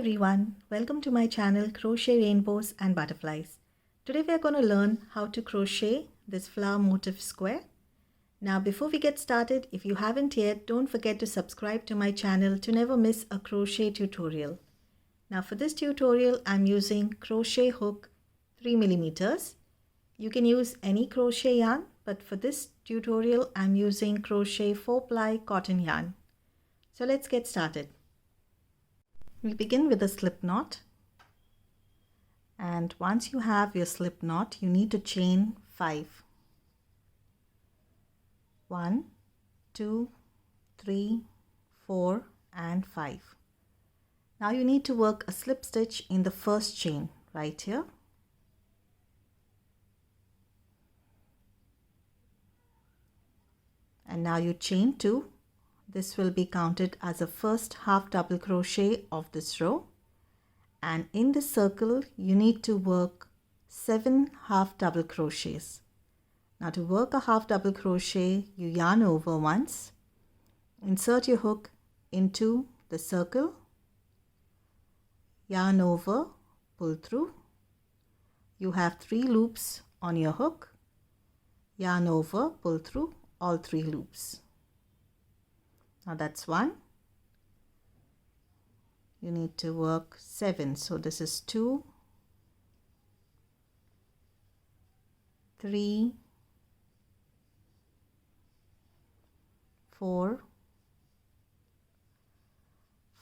everyone, welcome to my channel Crochet Rainbows and Butterflies. Today we are going to learn how to crochet this flower motif square. Now before we get started, if you haven't yet, don't forget to subscribe to my channel to never miss a crochet tutorial. Now for this tutorial I'm using crochet hook 3mm. You can use any crochet yarn, but for this tutorial I'm using crochet 4-ply cotton yarn. So let's get started. We begin with a slip knot, and once you have your slip knot, you need to chain 5. 1, 2, 3, 4 and 5. Now you need to work a slip stitch in the first chain right here. And now you chain 2. This will be counted as a first half double crochet of this row, and in this circle you need to work 7 half double crochets. Now to work a half double crochet, you yarn over once, insert your hook into the circle, yarn over, pull through. You have 3 loops on your hook, yarn over, pull through all 3 loops. Now that's 1. You need to work 7. So this is 2, 3, 4,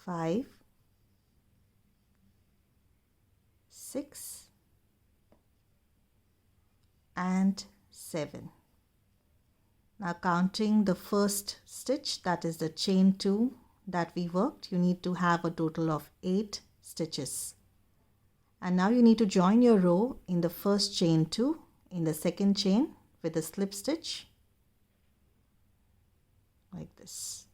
5, 6 and 7. Now counting the first stitch, that is the chain 2 that we worked, you need to have a total of 8 stitches. And now you need to join your row in the first chain 2 in the second chain with a slip stitch like this.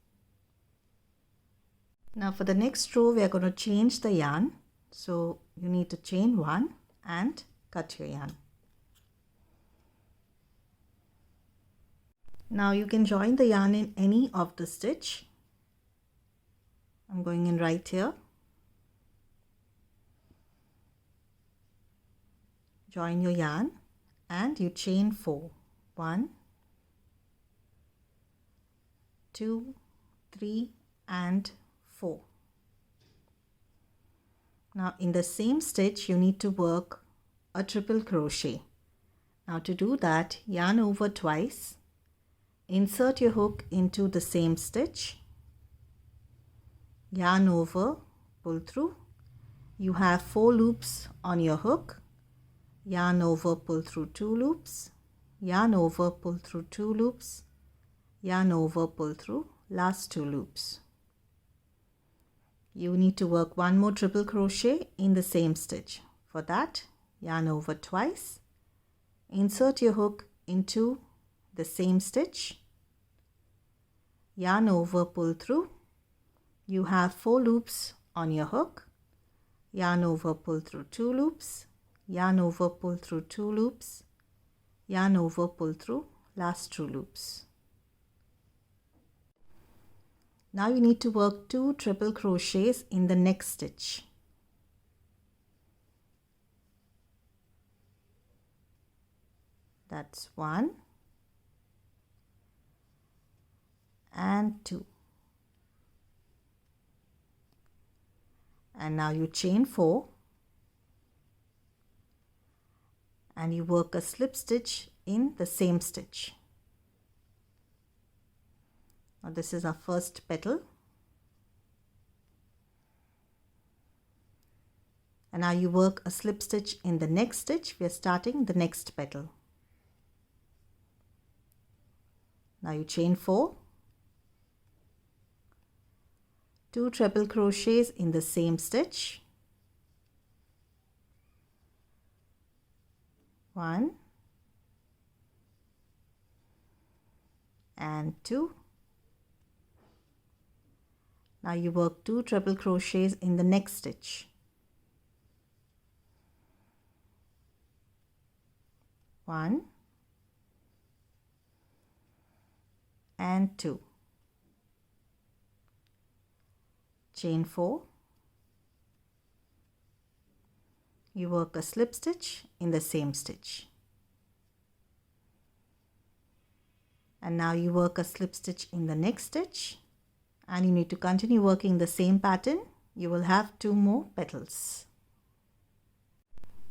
Now for the next row we are going to change the yarn, so you need to chain 1 and cut your yarn. Now you can join the yarn in any of the stitch. I'm going in right here. Join your yarn and you chain 4. 1, 2, 3 and 4. Now in the same stitch you need to work a triple crochet. Now to do that, yarn over twice. Insert your hook into the same stitch, yarn over, pull through. You have 4 loops on your hook, yarn over, pull through 2 loops, yarn over, pull through 2 loops, yarn over, pull through last 2 loops. You need to work 1 more triple crochet in the same stitch. For that, yarn over twice, insert your hook into the same stitch, yarn over, pull through. You have 4 loops on your hook, yarn over, pull through 2 loops, yarn over, pull through 2 loops, yarn over, pull through last 2 loops. Now you need to work 2 triple crochets in the next stitch. That's 1 and 2. And now you chain 4 and you work a slip stitch in the same stitch. Now this is our first petal, and now you work a slip stitch in the next stitch. We are starting the next petal. Now you chain 4, 2 treble crochets in the same stitch, 1 and 2. Now you work 2 treble crochets in the next stitch, 1 and 2. chain 4, you work a slip stitch in the same stitch. And now you work a slip stitch in the next stitch, and you need to continue working the same pattern. You will have 2 more petals.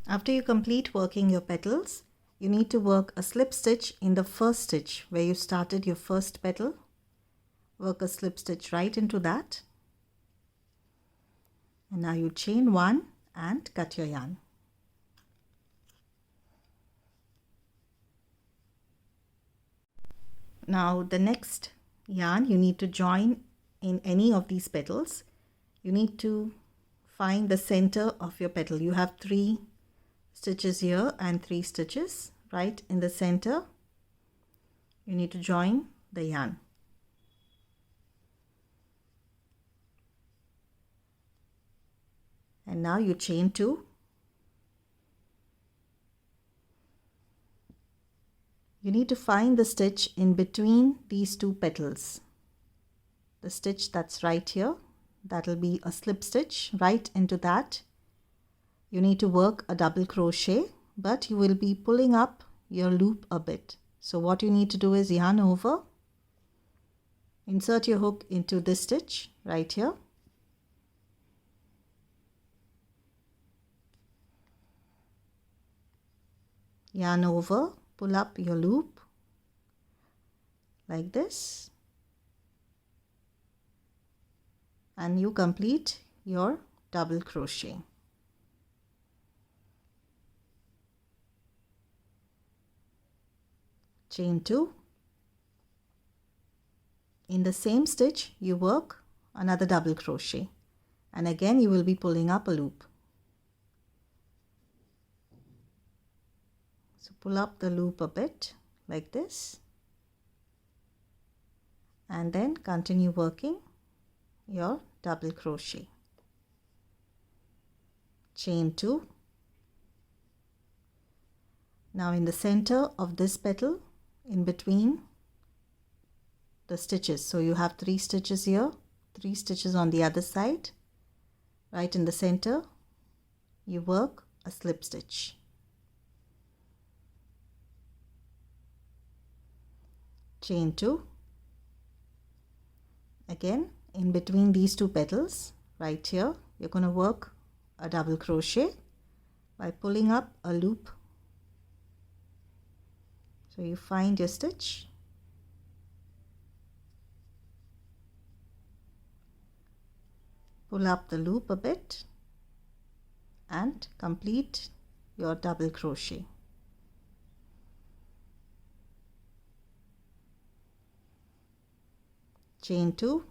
After you complete working your petals, you need to work a slip stitch in the first stitch where you started your first petal. Work a slip stitch right into that. And now you chain 1 and cut your yarn. Now the next yarn you need to join in any of these petals. You need to find the center of your petal. You have 3 stitches here and 3 stitches right in the center. You need to join the yarn. And now you chain 2. You need to find the stitch in between these 2 petals. The stitch that's right here, that will be a slip stitch right into that. You need to work a double crochet, but you will be pulling up your loop a bit. So what you need to do is yarn over, insert your hook into this stitch right here. Yarn over, pull up your loop like this, and you complete your double crochet. Chain 2. In the same stitch you work another double crochet, and again you will be pulling up a loop. So pull up the loop a bit like this, and then continue working your double crochet. Chain 2. Now in the center of this petal, in between the stitches, so you have 3 stitches here, 3 stitches on the other side, right in the center you work a slip stitch. Chain 2. Again in between these 2 petals right here, you're going to work a double crochet by pulling up a loop. So you find your stitch, pull up the loop a bit, and complete your double crochet. Chain 2.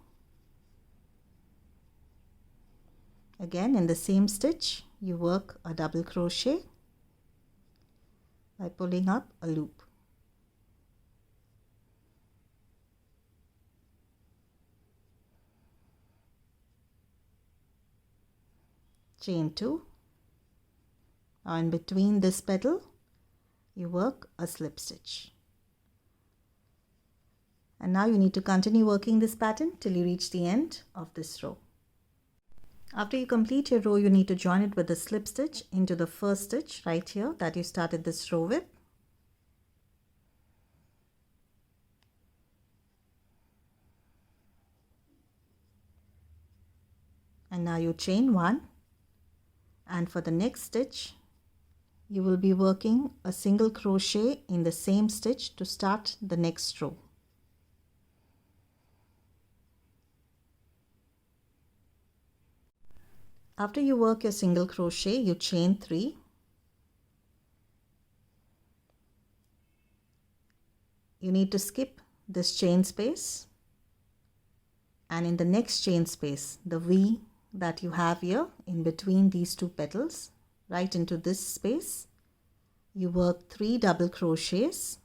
Again in the same stitch you work a double crochet by pulling up a loop. Chain 2. Now in between this petal you work a slip stitch. And now you need to continue working this pattern till you reach the end of this row. After you complete your row, you need to join it with a slip stitch into the first stitch right here that you started this row with. And now you chain 1, and for the next stitch you will be working a single crochet in the same stitch to start the next row. After you work your single crochet, you chain 3. You need to skip this chain space, and in the next chain space, the V that you have here in between these 2 petals, right into this space, you work 3 double crochets.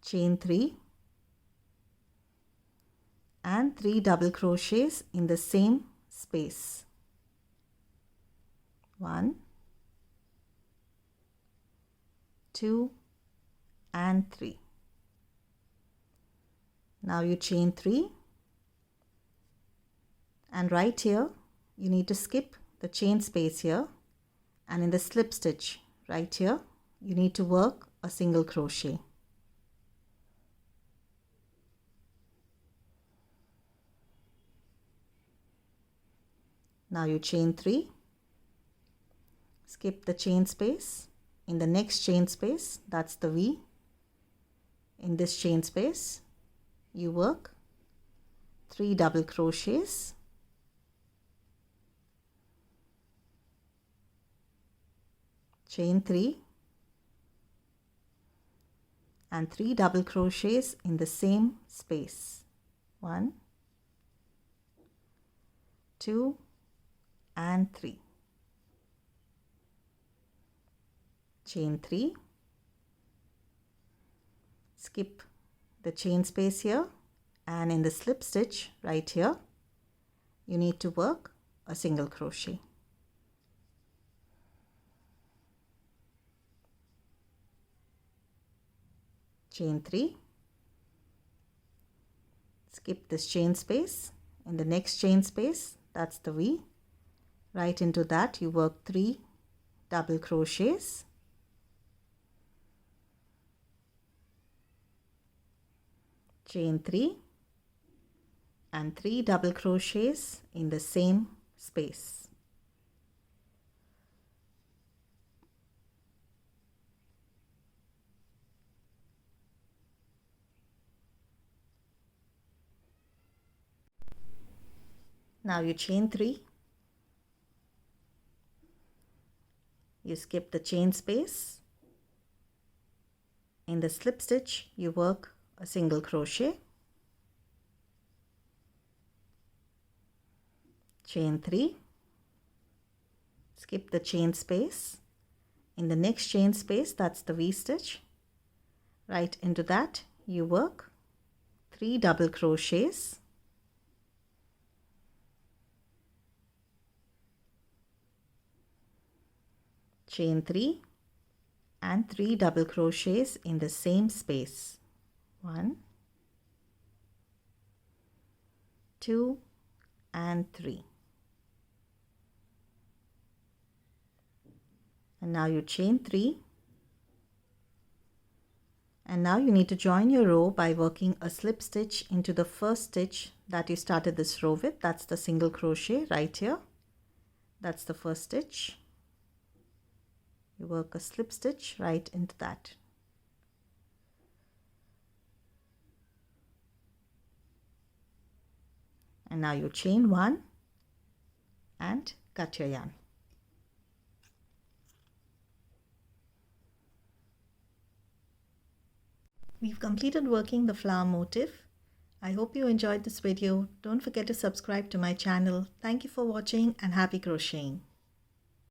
Chain 3 and 3 double crochets in the same space. 1, 2 and 3. Now you chain 3, and right here you need to skip the chain space here, and in the slip stitch right here you need to work a single crochet. Now you chain 3, skip the chain space, in the next chain space, that's the V, in this chain space you work 3 double crochets, chain 3 and 3 double crochets in the same space. 1, 2 and 3. Chain 3, skip the chain space here, and in the slip stitch right here you need to work a single crochet. Chain 3, skip this chain space, in the next chain space, that's the V, right into that you work 3 double crochets, chain 3 and 3 double crochets in the same space. Now you chain 3, you skip the chain space, in the slip stitch you work a single crochet, chain 3, skip the chain space, in the next chain space, that's the V stitch, right into that you work 3 double crochets, chain 3 and 3 double crochets in the same space. 1, 2 and 3. And now you chain 3, and now you need to join your row by working a slip stitch into the first stitch that you started this row with. That's the single crochet right here. That's the first stitch. You work a slip stitch right into that. And now you chain 1 and cut your yarn. We've completed working the flower motif. I hope you enjoyed this video. Don't forget to subscribe to my channel. Thank you for watching and happy crocheting.